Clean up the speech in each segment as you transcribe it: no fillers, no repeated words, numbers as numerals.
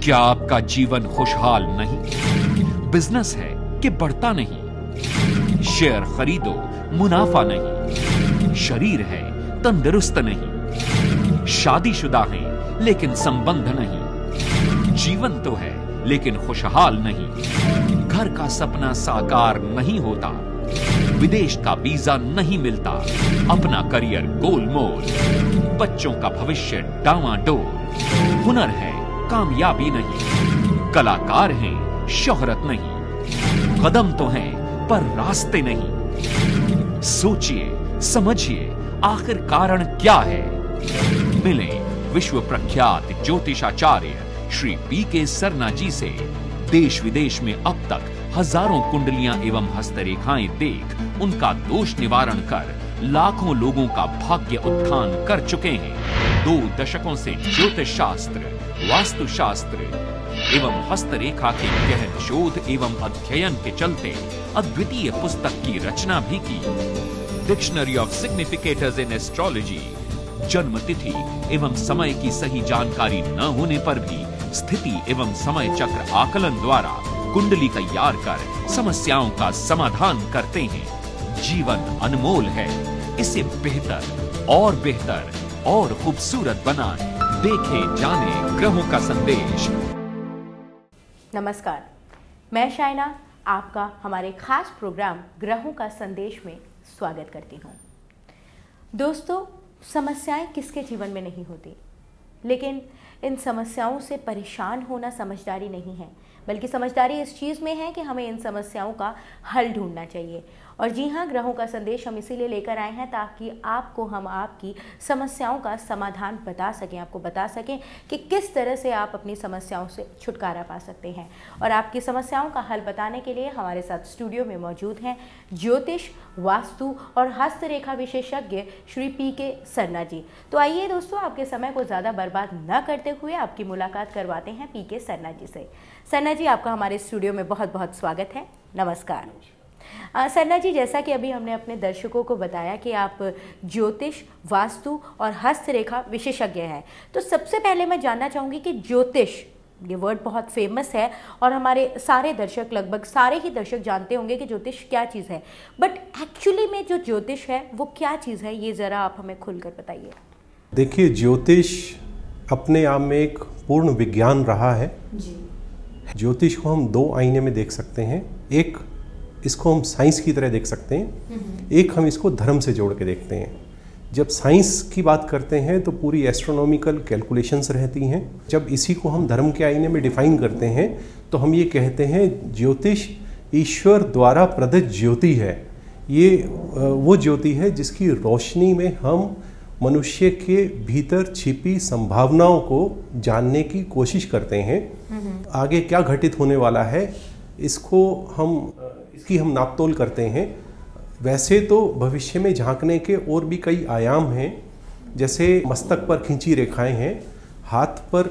क्या आपका जीवन खुशहाल नहीं? बिजनेस है कि बढ़ता नहीं? शेयर खरीदो, मुनाफा नहीं? शरीर है, तंदुरुस्त नहीं? शादीशुदा हैं लेकिन संबंध नहीं? जीवन तो है लेकिन खुशहाल नहीं? घर का सपना साकार नहीं होता? विदेश का वीजा नहीं मिलता? अपना करियर गोलमोल? बच्चों का भविष्य डामाडोल? हुनर है, कामयाबी नहीं? कलाकार हैं, शोहरत नहीं? कदम तो हैं पर रास्ते नहीं? सोचिए, समझिए, आखिर कारण क्या है? मिले विश्व प्रख्यात ज्योतिषाचार्य श्री पी.के. सरना जी से। देश विदेश में अब तक हजारों कुंडलियां एवं हस्तरेखाएं देख उनका दोष निवारण कर लाखों लोगों का भाग्य उत्थान कर चुके हैं। 2 दशकों से ज्योतिष शास्त्र, वास्तु शास्त्र एवं हस्तरेखा के गहन शोध एवं अध्ययन के चलते अद्वितीय पुस्तक की रचना भी की। Dictionary of significators in astrology. जन्म तिथि एवं समय की सही जानकारी न होने पर भी स्थिति एवं समय चक्र आकलन द्वारा कुंडली तैयार कर समस्याओं का समाधान करते हैं। जीवन अनमोल है, इसे बेहतर और खूबसूरत बनाएं। देखें, जानें ग्रहों का संदेश। नमस्कार, मैं शाइना आपका हमारे खास प्रोग्राम ग्रहों का संदेश में स्वागत करती हूँ। दोस्तों, समस्याएं किसके जीवन में नहीं होती, लेकिन इन समस्याओं से परेशान होना समझदारी नहीं है, बल्कि समझदारी इस चीज़ में है कि हमें इन समस्याओं का हल ढूंढना चाहिए। और जी हाँ, ग्रहों का संदेश हम इसीलिए लेकर आए हैं ताकि आपको हम आपकी समस्याओं का समाधान बता सकें, आपको बता सकें कि किस तरह से आप अपनी समस्याओं से छुटकारा पा सकते हैं। और आपकी समस्याओं का हल बताने के लिए हमारे साथ स्टूडियो में मौजूद हैं ज्योतिष, वास्तु और हस्तरेखा विशेषज्ञ श्री पी.के. सरना जी। तो आइए दोस्तों, आपके समय को ज़्यादा बर्बाद न करते हुए आपकी मुलाकात करवाते हैं पी.के. सरना जी से। सरना जी, आपका हमारे स्टूडियो में बहुत बहुत स्वागत है। नमस्कार। सरना जी, जैसा कि अभी हमने अपने दर्शकों को बताया कि आप ज्योतिष, वास्तु और हस्तरेखा विशेषज्ञ हैं, तो सबसे पहले मैं जानना चाहूँगी कि ज्योतिष, ये वर्ड बहुत फेमस है और हमारे सारे दर्शक, लगभग सारे ही दर्शक जानते होंगे कि ज्योतिष क्या चीज़ है, बट एक्चुअली में जो ज्योतिष है वो क्या चीज़ है, ये ज़रा आप हमें खुलकर बताइए। देखिए, ज्योतिष अपने आप में एक पूर्ण विज्ञान रहा है जी। ज्योतिष को हम 2 आईने में देख सकते हैं। एक, इसको हम साइंस की तरह देख सकते हैं, एक हम इसको धर्म से जोड़ के देखते हैं। जब साइंस की बात करते हैं तो पूरी एस्ट्रोनॉमिकल कैलकुलेशंस रहती हैं। जब इसी को हम धर्म के आईने में डिफाइन करते हैं तो हम ये कहते हैं ज्योतिष ईश्वर द्वारा प्रदत्त ज्योति है। ये वो ज्योति है जिसकी रोशनी में हम मनुष्य के भीतर छिपी संभावनाओं को जानने की कोशिश करते हैं। आगे क्या घटित होने वाला है इसकी हम नापतोल करते हैं। वैसे तो भविष्य में झांकने के और भी कई आयाम हैं, जैसे मस्तक पर खींची रेखाएं हैं, हाथ पर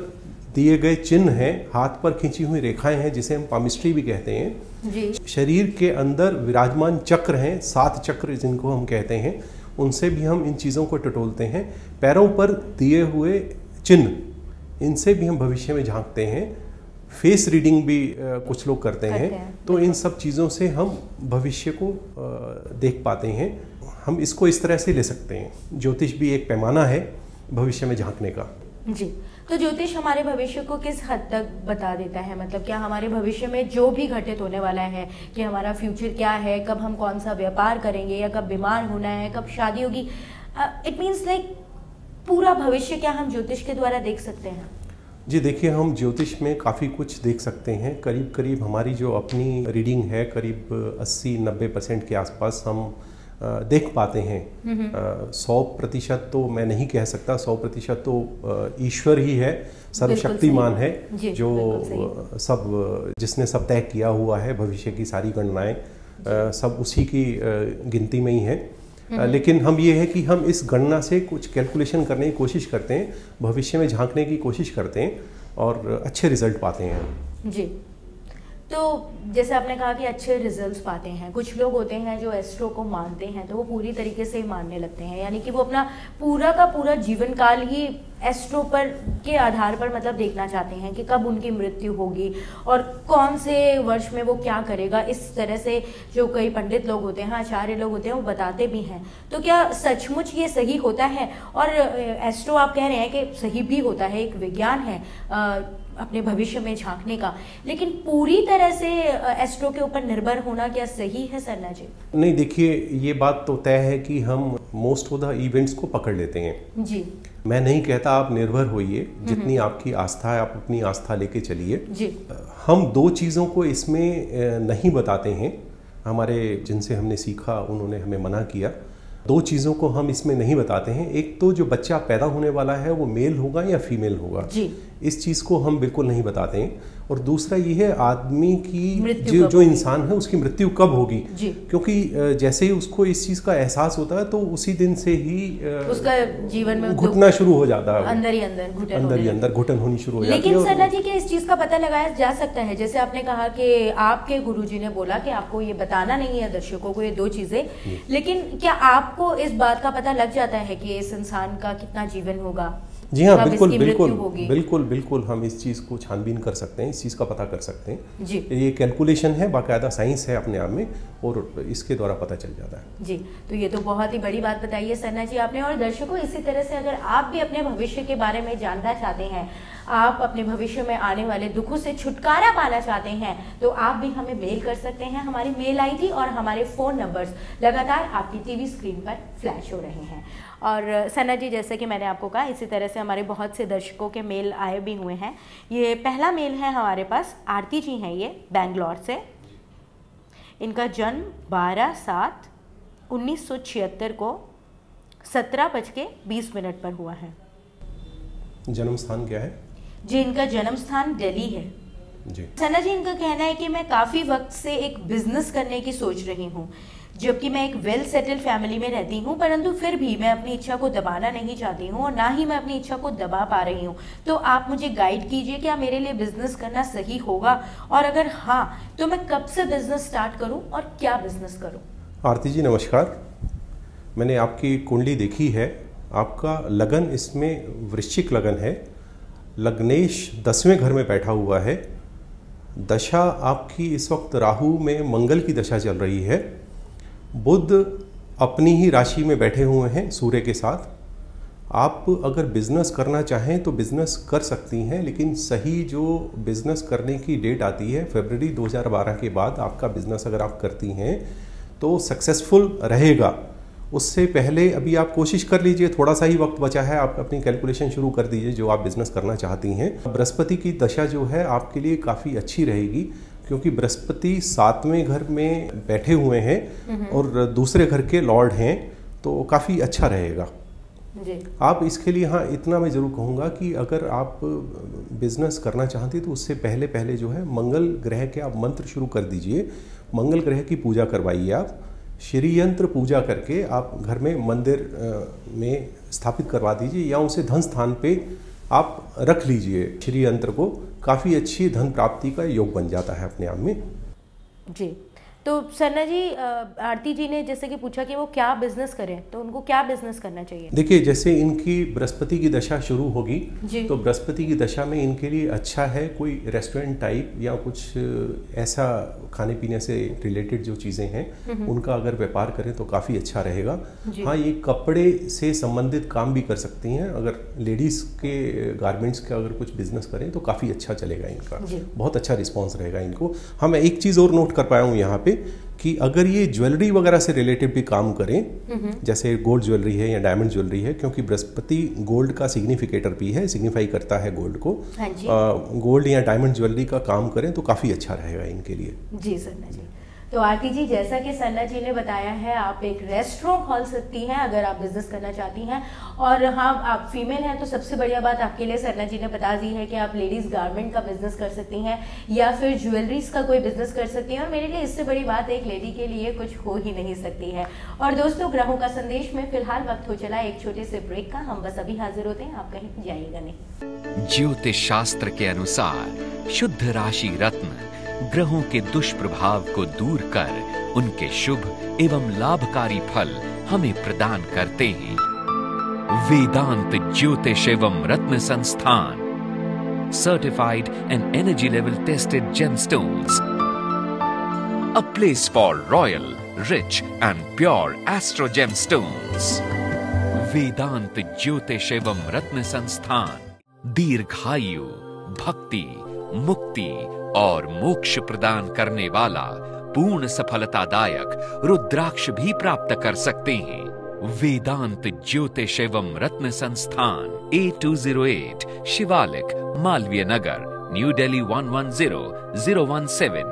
दिए गए चिन्ह हैं, हाथ पर खींची हुई रेखाएं हैं जिसे हम पामिस्ट्री भी कहते हैं जी। शरीर के अंदर विराजमान चक्र हैं, 7 चक्र जिनको हम कहते हैं, उनसे भी हम इन चीज़ों को टटोलते हैं। पैरों पर दिए हुए चिन्ह, इनसे भी हम भविष्य में झांकते हैं। फेस रीडिंग भी कुछ लोग करते हैं। तो इन सब चीज़ों से हम भविष्य को देख पाते हैं। हम इसको इस तरह से ले सकते हैं। ज्योतिष भी एक पैमाना है भविष्य में झांकने का जी। तो ज्योतिष हमारे भविष्य को किस हद तक बता देता है? मतलब क्या हमारे भविष्य में जो भी घटित होने वाला है, कि हमारा फ्यूचर क्या है, कब हम कौन सा व्यापार करेंगे, या कब बीमार होना है, कब शादी होगी, इट मीन्स लाइक पूरा भविष्य क्या हम ज्योतिष के द्वारा देख सकते हैं? जी देखिए, हम ज्योतिष में काफ़ी कुछ देख सकते हैं। करीब करीब हमारी जो अपनी रीडिंग है, करीब 80-90% के आसपास हम देख पाते हैं। 100% तो मैं नहीं कह सकता, 100% तो ईश्वर ही है, सर्वशक्तिमान है, जो जिसने सब तय किया हुआ है। भविष्य की सारी गणनाएं सब उसी की गिनती में ही है। लेकिन हम ये है कि हम इस गणना से कुछ कैलकुलेशन करने की कोशिश करते हैं, भविष्य में झांकने की कोशिश करते हैं और अच्छे रिजल्ट पाते हैं जी। तो जैसे आपने कहा कि अच्छे रिजल्ट्स पाते हैं, कुछ लोग होते हैं जो एस्ट्रो को मानते हैं तो वो पूरी तरीके से मानने लगते हैं, यानी कि वो अपना पूरा का पूरा जीवन काल ही एस्ट्रो पर के आधार पर मतलब देखना चाहते हैं कि कब उनकी मृत्यु होगी और कौन से वर्ष में वो क्या करेगा, इस तरह से जो कई पंडित लोग होते हैं, आचार्य लोग होते हैं, वो बताते भी हैं। तो क्या सचमुच ये सही होता है? और एस्ट्रो आप कह रहे हैं कि सही भी होता है, एक विज्ञान है अपने भविष्य में झांकने का, लेकिन पूरी तरह से एस्ट्रो के ऊपर निर्भर होना क्या सही है सरना जी? नहीं, देखिए ये बात तो तय है कि हम मोस्ट ऑफ द इवेंट्स को पकड़ लेते हैं जी। मैं नहीं कहता आप निर्भर होइए, जितनी आपकी आस्था है आप अपनी आस्था लेके चलिए जी। हम दो चीज़ों को इसमें नहीं बताते हैं, हमारे जिनसे हमने सीखा उन्होंने हमें मना किया। दो चीज़ों को हम इसमें नहीं बताते हैं, एक तो जो बच्चा पैदा होने वाला है वो मेल होगा या फीमेल होगा जी। इस चीज़ को हम बिल्कुल नहीं बताते हैं। और दूसरा ये है आदमी की जो इंसान है उसकी मृत्यु कब होगी, क्योंकि जैसे ही उसको इस चीज़ का एहसास होता है तो उसी दिन से ही उसका जीवन में घुटना शुरू हो जाता है, अंदर ही अंदर घुटन होनी शुरू हो जाती है। लेकिन सरना जी क्या इस चीज़ का पता लगाया जा सकता है? जैसे आपने कहा कि आपके गुरुजी ने बोला कि आपको ये बताना नहीं है दर्शकों को ये दो चीज़ें, लेकिन क्या आपको इस बात का पता लग जाता है कि इस इंसान का कितना जीवन होगा? जी हाँ, बिल्कुल हम इस चीज़ को छानबीन कर सकते हैं, इस चीज़ का पता कर सकते हैं जी। ये कैलकुलेशन है, बाकायदा साइंस है अपने आप में, और इसके द्वारा पता चल जाता है जी। तो ये तो बहुत ही बड़ी बात बताई है सरना जी आपने। और दर्शकों, इसी तरह से अगर आप भी अपने भविष्य के बारे में जानना चाहते हैं, आप अपने भविष्य में आने वाले दुखों से छुटकारा पाना चाहते हैं, तो आप भी हमें मेल कर सकते हैं। हमारी मेल आईडी और हमारे फ़ोन नंबर्स लगातार आपकी टीवी स्क्रीन पर फ्लैश हो रहे हैं। और सरना जी, जैसे कि मैंने आपको कहा, इसी तरह से हमारे बहुत से दर्शकों के मेल आए भी हुए हैं। ये पहला मेल है हमारे पास, आरती जी हैं ये बैंगलोर से। इनका जन्म 12/7/1976 को 17:20 पर हुआ है। जन्म स्थान क्या है जी? इनका जन्म स्थान दिल्ली है जी। सरना जी, इनका कहना है कि मैं काफ़ी वक्त से एक बिजनेस करने की सोच रही हूँ, जबकि मैं एक वेल सेटल्ड फैमिली में रहती हूँ, परंतु फिर भी मैं अपनी इच्छा को दबाना नहीं चाहती हूँ और ना ही मैं अपनी इच्छा को दबा पा रही हूँ। तो आप मुझे गाइड कीजिए, क्या मेरे लिए बिजनेस करना सही होगा, और अगर हाँ तो मैं कब से बिजनेस स्टार्ट करूँ और क्या बिजनेस करूँ? आरती जी नमस्कार, मैंने आपकी कुंडली देखी है, आपका लगन इसमें वृश्चिक लगन है, लग्नेश 10वें घर में बैठा हुआ है, दशा आपकी इस वक्त राहु में मंगल की दशा चल रही है, बुध अपनी ही राशि में बैठे हुए हैं सूर्य के साथ। आप अगर बिजनेस करना चाहें तो बिजनेस कर सकती हैं, लेकिन सही जो बिजनेस करने की डेट आती है फरवरी 2012 के बाद आपका बिजनेस अगर आप करती हैं तो सक्सेसफुल रहेगा। उससे पहले अभी आप कोशिश कर लीजिए, थोड़ा सा ही वक्त बचा है, आप अपनी कैलकुलेशन शुरू कर दीजिए जो आप बिजनेस करना चाहती हैं। बृहस्पति की दशा जो है आपके लिए काफ़ी अच्छी रहेगी, क्योंकि बृहस्पति 7वें घर में बैठे हुए हैं और दूसरे घर के लॉर्ड हैं, तो काफ़ी अच्छा रहेगा जी। आप इसके लिए हाँ इतना मैं ज़रूर कहूँगा कि अगर आप बिजनेस करना चाहती तो उससे पहले जो है मंगल ग्रह के आप मंत्र शुरू कर दीजिए, मंगल ग्रह की पूजा करवाइए। आप श्री यंत्र पूजा करके आप घर में मंदिर में स्थापित करवा दीजिए, या उसे धन स्थान पे आप रख लीजिए श्री यंत्र को, काफ़ी अच्छी धन प्राप्ति का योग बन जाता है अपने आप में जी। तो सरना जी, आरती जी ने जैसे कि पूछा कि वो क्या बिजनेस करें, तो उनको क्या बिजनेस करना चाहिए? देखिए, जैसे इनकी बृहस्पति की दशा शुरू होगी तो बृहस्पति की दशा में इनके लिए अच्छा है कोई रेस्टोरेंट टाइप या कुछ ऐसा खाने पीने से रिलेटेड जो चीज़ें हैं उनका अगर व्यापार करें तो काफ़ी अच्छा रहेगा। हाँ, ये कपड़े से संबंधित काम भी कर सकती हैं, अगर लेडीज़ के गारमेंट्स का अगर कुछ बिजनेस करें तो काफ़ी अच्छा चलेगा इनका, बहुत अच्छा रिस्पॉन्स रहेगा इनको। हाँ, मैं एक चीज़ और नोट कर पाया हूँ यहाँ पे कि अगर ये ज्वेलरी वगैरह से रिलेटेड भी काम करें, जैसे गोल्ड ज्वेलरी है या डायमंड ज्वेलरी है, क्योंकि बृहस्पति गोल्ड का सिग्निफिकेटर भी है, सिग्निफाई करता है गोल्ड को, गोल्ड या डायमंड ज्वेलरी का काम करें तो काफ़ी अच्छा रहेगा इनके लिए जी। सरना जी, तो आरती जी, जैसा कि सरना जी ने बताया है, आप एक रेस्टोरेंट खोल सकती हैं अगर आप बिजनेस करना चाहती हैं, और हाँ आप फीमेल हैं तो सबसे बढ़िया बात आपके लिए सरना जी ने बता दी है कि आप लेडीज़ गारमेंट का बिजनेस कर सकती हैं या फिर ज्वेलरीज का कोई बिजनेस कर सकती हैं, और मेरे लिए इससे बड़ी बात एक लेडी के लिए कुछ हो ही नहीं सकती है। और दोस्तों, ग्रहों का संदेश में फिलहाल वक्त हो चला एक छोटे से ब्रेक का, हम बस अभी हाजिर होते हैं, आप कहीं जाइएगा नहीं। ज्योतिष शास्त्र के अनुसार शुद्ध राशि रत्न ग्रहों के दुष्प्रभाव को दूर कर उनके शुभ एवं लाभकारी फल हमें प्रदान करते हैं। वेदांत ज्योतिष एवं रत्न संस्थान, certified and energy level tested gemstones, a place for royal, rich and pure astro gemstones. वेदांत ज्योतिष एवं रत्न संस्थान दीर्घायु, भक्ति, मुक्ति और मोक्ष प्रदान करने वाला पूर्ण सफलतादायक रुद्राक्ष भी प्राप्त कर सकते हैं। वेदांत ज्योतिष एवं रत्न संस्थान, 8208 Shivalik, Malviya Nagar, New Delhi 110017,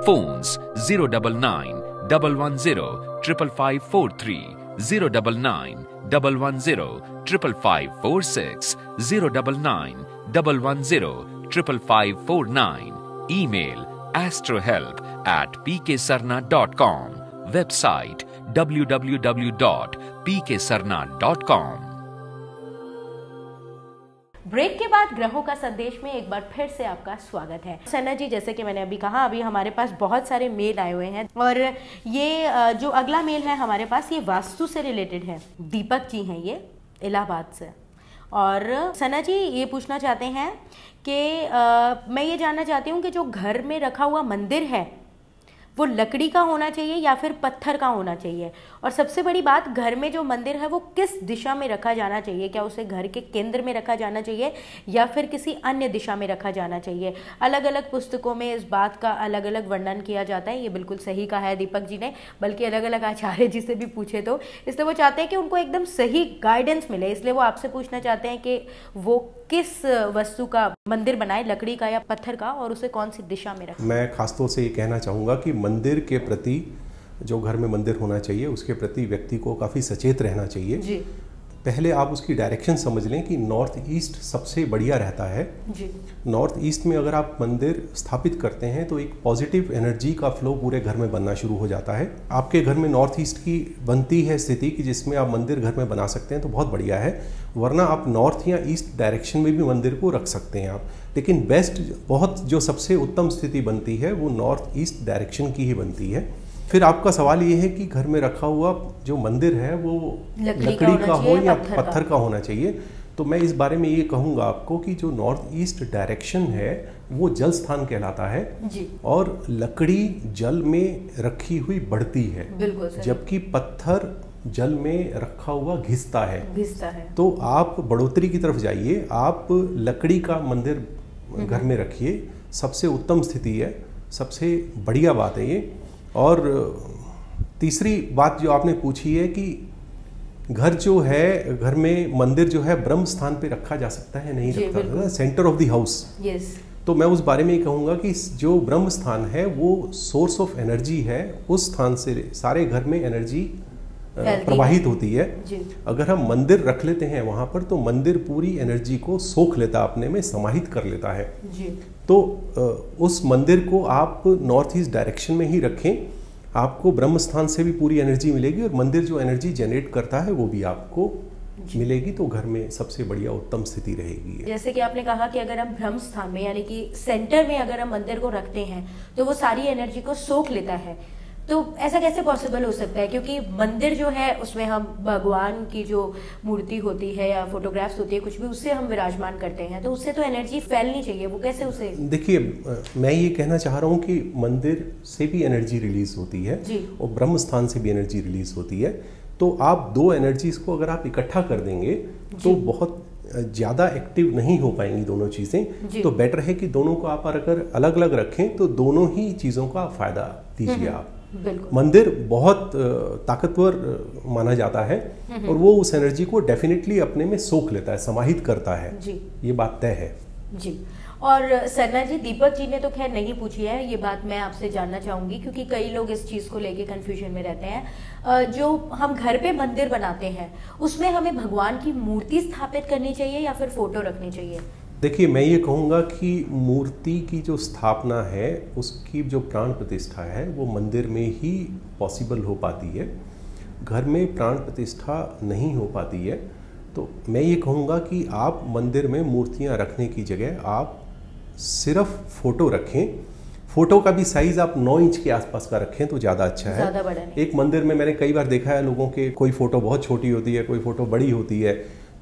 phones 09911055543, 09911055546, 09911055549, email astrohelp@pksarna.com, website www.pksarna.com। Break के बाद ग्रहों का संदेश में एक बार फिर से आपका स्वागत है। सन्ना जी, जैसे कि मैंने अभी कहा, अभी हमारे पास बहुत सारे मेल आए हुए हैं और ये जो अगला मेल है हमारे पास, ये वास्तु से रिलेटेड है। दीपक जी हैं ये, इलाहाबाद से। और सन्ना जी ये पूछना चाहते हैं कि मैं ये जानना चाहती हूँ कि जो घर में रखा हुआ मंदिर है वो लकड़ी का होना चाहिए या फिर पत्थर का होना चाहिए, और सबसे बड़ी बात, घर में जो मंदिर है वो किस दिशा में रखा जाना चाहिए? क्या उसे घर के केंद्र में रखा जाना चाहिए या फिर किसी अन्य दिशा में रखा जाना चाहिए? अलग अलग पुस्तकों में इस बात का अलग अलग वर्णन किया जाता है। ये बिल्कुल सही कहा है दीपक जी ने, बल्कि अलग अलग आचार्य जी से भी पूछे तो, इसलिए वो चाहते हैं कि उनको एकदम सही गाइडेंस मिले, इसलिए वो आपसे पूछना चाहते हैं कि वो किस वस्तु का मंदिर बनाए, लकड़ी का या पत्थर का, और उसे कौन सी दिशा में रखें। मैं खासतौर से ये कहना चाहूँगा कि मंदिर के प्रति, जो घर में मंदिर होना चाहिए उसके प्रति व्यक्ति को काफ़ी सचेत रहना चाहिए जी। पहले आप उसकी डायरेक्शन समझ लें कि नॉर्थ ईस्ट सबसे बढ़िया रहता है जी। नॉर्थ ईस्ट में अगर आप मंदिर स्थापित करते हैं तो एक पॉजिटिव एनर्जी का फ्लो पूरे घर में बनना शुरू हो जाता है। आपके घर में नॉर्थ ईस्ट की बनती है स्थिति कि जिसमें आप मंदिर घर में बना सकते हैं तो बहुत बढ़िया है, वरना आप नॉर्थ या ईस्ट डायरेक्शन में भी मंदिर को रख सकते हैं आप। लेकिन बेस्ट, बहुत जो सबसे उत्तम स्थिति बनती है वो नॉर्थ ईस्ट डायरेक्शन की ही बनती है। फिर आपका सवाल ये है कि घर में रखा हुआ जो मंदिर है वो लकड़ी का हो या पत्थर का होना चाहिए। तो मैं इस बारे में ये कहूँगा आपको कि जो नॉर्थ ईस्ट डायरेक्शन है वो जल स्थान कहलाता है जी। और लकड़ी जल में रखी हुई बढ़ती है, जबकि पत्थर जल में रखा हुआ घिसता है। तो आप बढ़ोतरी की तरफ जाइए, आप लकड़ी का मंदिर घर में रखिए, सबसे उत्तम स्थिति है, सबसे बढ़िया बात है ये। और तीसरी बात जो आपने पूछी है कि घर जो है, घर में मंदिर जो है ब्रह्म स्थान पे रखा जा सकता है, नहीं रखा जाता, सेंटर ऑफ द हाउस। तो मैं उस बारे में ये कहूँगा कि जो ब्रह्म स्थान है वो सोर्स ऑफ एनर्जी है, उस स्थान से सारे घर में एनर्जी प्रवाहित होती है। अगर हम मंदिर रख लेते हैं वहाँ पर तो मंदिर पूरी एनर्जी को सोख लेता, अपने में समाहित कर लेता है जी। तो उस मंदिर को आप नॉर्थ ईस्ट डायरेक्शन में ही रखें, आपको ब्रह्म स्थान से भी पूरी एनर्जी मिलेगी और मंदिर जो एनर्जी जनरेट करता है वो भी आपको मिलेगी, तो घर में सबसे बढ़िया उत्तम स्थिति रहेगी। जैसे कि आपने कहा कि अगर हम ब्रह्म स्थान में यानी कि सेंटर में अगर हम मंदिर को रखते हैं तो वो सारी एनर्जी को सोख लेता है, तो ऐसा कैसे पॉसिबल हो सकता है? क्योंकि मंदिर जो है उसमें हम भगवान की जो मूर्ति होती है या फोटोग्राफ्स होती है, कुछ भी, उससे हम विराजमान करते हैं, तो उससे तो एनर्जी फैलनी चाहिए, वो कैसे उसे? देखिए, मैं ये कहना चाह रहा हूँ कि मंदिर से भी एनर्जी रिलीज होती है और ब्रह्म स्थान से भी एनर्जी रिलीज होती है। तो आप दो एनर्जीज को अगर आप इकट्ठा कर देंगे तो बहुत ज़्यादा एक्टिव नहीं हो पाएंगी दोनों चीज़ें। तो बेटर है कि दोनों को आप अगर अलग अलग रखें तो दोनों ही चीज़ों का फायदा दीजिए आप। मंदिर बहुत ताकतवर माना जाता है और वो उस एनर्जी को डेफिनेटली अपने में सोख लेता है, समाहित करता है जी। ये बात तय है जी। और सन्ना जी, दीपक जी ने तो खैर नहीं पूछी है, ये बात मैं आपसे जानना चाहूंगी क्योंकि कई लोग इस चीज़ को लेके कंफ्यूजन में रहते हैं। जो हम घर पे मंदिर बनाते हैं उसमें हमें भगवान की मूर्ति स्थापित करनी चाहिए या फिर फोटो रखनी चाहिए? देखिए, मैं ये कहूँगा कि मूर्ति की जो स्थापना है उसकी जो प्राण प्रतिष्ठा है वो मंदिर में ही पॉसिबल हो पाती है, घर में प्राण प्रतिष्ठा नहीं हो पाती है। तो मैं ये कहूँगा कि आप मंदिर में मूर्तियाँ रखने की जगह आप सिर्फ फ़ोटो रखें। फ़ोटो का भी साइज़ आप 9 इंच के आसपास का रखें तो ज़्यादा अच्छा है। ज़्यादा बड़ा नहीं। एक मंदिर में मैंने कई बार देखा है लोगों के, कोई फ़ोटो बहुत छोटी होती है, कोई फ़ोटो बड़ी होती है।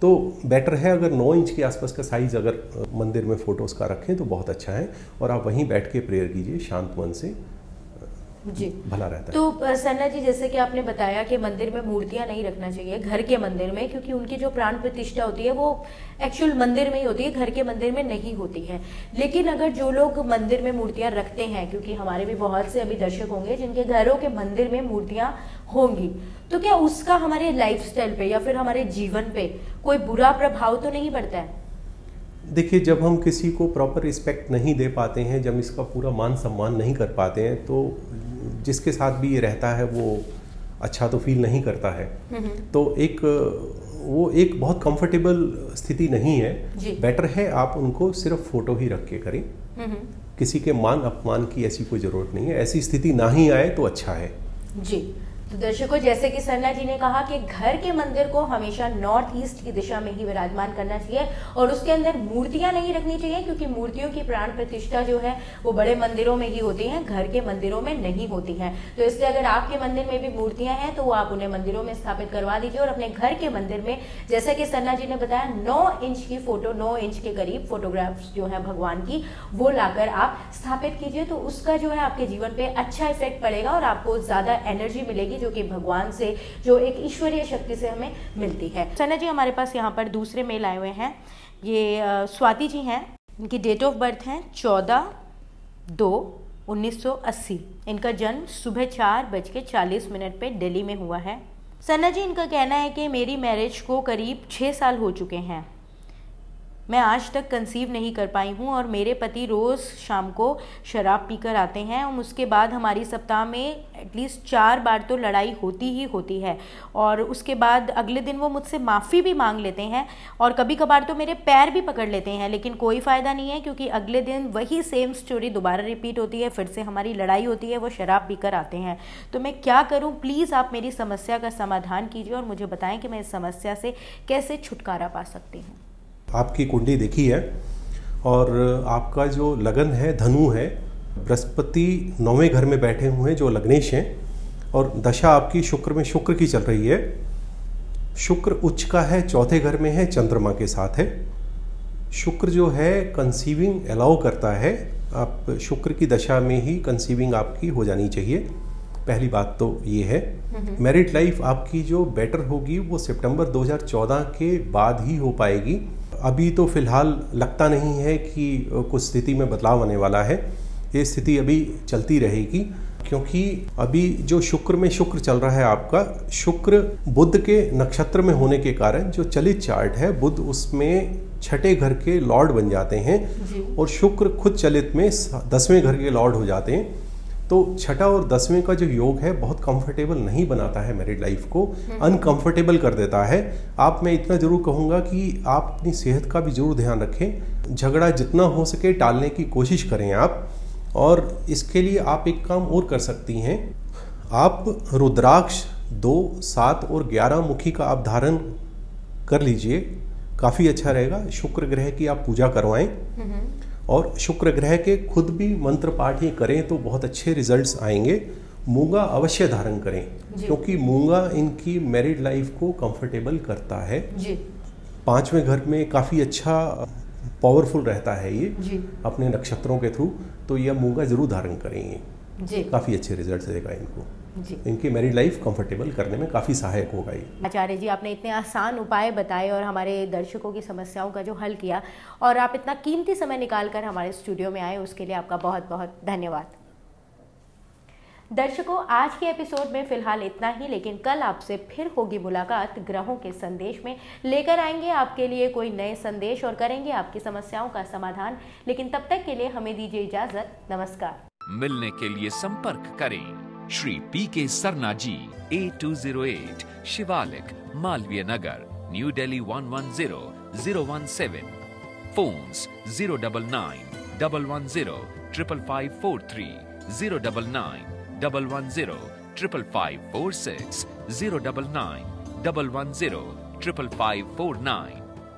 तो बेटर है अगर 9 इंच के आसपास का साइज़ अगर मंदिर में फ़ोटोज़ का रखें तो बहुत अच्छा है, और आप वहीं बैठ के प्रेयर कीजिए शांत मन से, जी भला रहता है। तो सरना जी, जैसे कि आपने बताया कि मंदिर में मूर्तियां नहीं रखना चाहिए, घर के मंदिर में, क्योंकि उनकी जो प्राण प्रतिष्ठा होती है वो एक्चुअल मंदिर में ही होती है, घर के मंदिर में नहीं होती है। लेकिन अगर जो लोग मंदिर में मूर्तियां रखते हैं, क्योंकि हमारे भी बहुत से अभी दर्शक होंगे जिनके घरों के मंदिर में मूर्तियां होंगी, तो क्या उसका हमारे लाइफस्टाइल पे या फिर हमारे जीवन पे कोई बुरा प्रभाव तो नहीं पड़ता है? देखिए, जब हम किसी को प्रॉपर रिस्पेक्ट नहीं दे पाते हैं, जब इसका पूरा मान सम्मान नहीं कर पाते हैं, तो जिसके साथ भी ये रहता है वो अच्छा तो फील नहीं करता है। तो वो एक बहुत कंफर्टेबल स्थिति नहीं है। बेटर है आप उनको सिर्फ फोटो ही रख के करें, किसी के मान अपमान की ऐसी कोई ज़रूरत नहीं है, ऐसी स्थिति ना ही आए तो अच्छा है जी। तो दर्शकों, जैसे कि सरना जी ने कहा कि घर के मंदिर को हमेशा नॉर्थ ईस्ट की दिशा में ही विराजमान करना चाहिए और उसके अंदर मूर्तियां नहीं रखनी चाहिए, क्योंकि मूर्तियों की प्राण प्रतिष्ठा जो है वो बड़े मंदिरों में ही होती है, घर के मंदिरों में नहीं होती है। तो इसलिए अगर आपके मंदिर में भी मूर्तियां हैं तो वो आप उन्हें मंदिरों में स्थापित करवा दीजिए, और अपने घर के मंदिर में, जैसे कि सरना जी ने बताया, 9 इंच की फोटो, 9 इंच के करीब फोटोग्राफ्स जो है भगवान की, वो लाकर आप स्थापित कीजिए। तो उसका जो है आपके जीवन पे अच्छा इफेक्ट पड़ेगा और आपको ज्यादा एनर्जी मिलेगी, जो कि भगवान से, जो एक ईश्वरीय शक्ति से हमें मिलती है। सरना जी, हमारे पास यहाँ पर दूसरे मेल आए हुए हैं। ये स्वाति जी हैं, इनकी डेट ऑफ बर्थ है 14/2/1980। इनका जन्म सुबह 4:40 पे दिल्ली में हुआ है। सरना जी, इनका कहना है कि मेरी मैरिज को करीब 6 साल हो चुके हैं, मैं आज तक कंसीव नहीं कर पाई हूँ और मेरे पति रोज़ शाम को शराब पीकर आते हैं और उसके बाद हमारी सप्ताह में एटलीस्ट 4 बार तो लड़ाई होती ही होती है, और उसके बाद अगले दिन वो मुझसे माफ़ी भी मांग लेते हैं और कभी कभार तो मेरे पैर भी पकड़ लेते हैं, लेकिन कोई फ़ायदा नहीं है, क्योंकि अगले दिन वही सेम स्टोरी दोबारा रिपीट होती है, फिर से हमारी लड़ाई होती है, वो शराब पीकर आते हैं। तो मैं क्या करूँ? प्लीज़ आप मेरी समस्या का समाधान कीजिए और मुझे बताएं कि मैं इस समस्या से कैसे छुटकारा पा सकती हूँ। आपकी कुंडली देखी है और आपका जो लगन है धनु है, बृहस्पति 9वें घर में बैठे हुए हैं जो लग्नेश हैं, और दशा आपकी शुक्र में, शुक्र की चल रही है। शुक्र उच्च का है, 4थे घर में है, चंद्रमा के साथ है। शुक्र जो है कंसीविंग अलाउ करता है, आप शुक्र की दशा में ही कंसीविंग आपकी हो जानी चाहिए, पहली बात तो ये है। मैरिड लाइफ आपकी जो बेटर होगी वो सितंबर 2014 के बाद ही हो पाएगी। अभी तो फिलहाल लगता नहीं है कि कुछ स्थिति में बदलाव आने वाला है, ये स्थिति अभी चलती रहेगी, क्योंकि अभी जो शुक्र में शुक्र चल रहा है आपका, शुक्र बुध के नक्षत्र में होने के कारण जो चलित चार्ट है, बुध उसमें 6ठे घर के लॉर्ड बन जाते हैं और शुक्र खुद चलित में 10वें घर के लॉर्ड हो जाते हैं। तो 6ठा और 10वें का जो योग है बहुत कंफर्टेबल नहीं बनाता है, मैरिड लाइफ को अनकंफर्टेबल कर देता है। आप, मैं इतना जरूर कहूँगा कि आप अपनी सेहत का भी जरूर ध्यान रखें, झगड़ा जितना हो सके टालने की कोशिश करें आप। और इसके लिए आप एक काम और कर सकती हैं, आप रुद्राक्ष 2, 7 और 11 मुखी का आप धारण कर लीजिए, काफ़ी अच्छा रहेगा। शुक्र ग्रह की आप पूजा करवाएं और शुक्र ग्रह के खुद भी मंत्र पाठ ही करें तो बहुत अच्छे रिजल्ट्स आएंगे। मूंगा अवश्य धारण करें, क्योंकि मूंगा इनकी मैरिड लाइफ को कंफर्टेबल करता है जी। 5वें घर में काफ़ी अच्छा पावरफुल रहता है ये जी। अपने नक्षत्रों के थ्रू, तो यह मूंगा जरूर धारण करेंगे, काफ़ी अच्छे रिजल्ट देगा इनको जी। इनकी मैरिड लाइफ कंफर्टेबल करने में काफ़ी सहायक होगा ये। आचार्य जी, आपने इतने आसान उपाय बताए और हमारे दर्शकों की समस्याओं का जो हल किया, और आप इतना कीमती समय निकालकर हमारे स्टूडियो में आए, उसके लिए आपका बहुत बहुत धन्यवाद। दर्शकों, आज के एपिसोड में फिलहाल इतना ही, लेकिन कल आपसे फिर होगी मुलाकात ग्रहों के संदेश में। लेकर आएंगे आपके लिए कोई नए संदेश और करेंगे आपकी समस्याओं का समाधान, लेकिन तब तक के लिए हमें दीजिए इजाजत। नमस्कार। मिलने के लिए संपर्क करें Shri P K. Sarna ji, 8208 Shivalik, Malviya Nagar, New Delhi 110017। Phones 09911055543, 09911055546, 09911055549।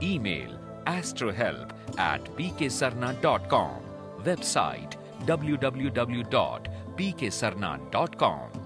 Email astrohelp@pksarna.com। Website www.pksarna.com।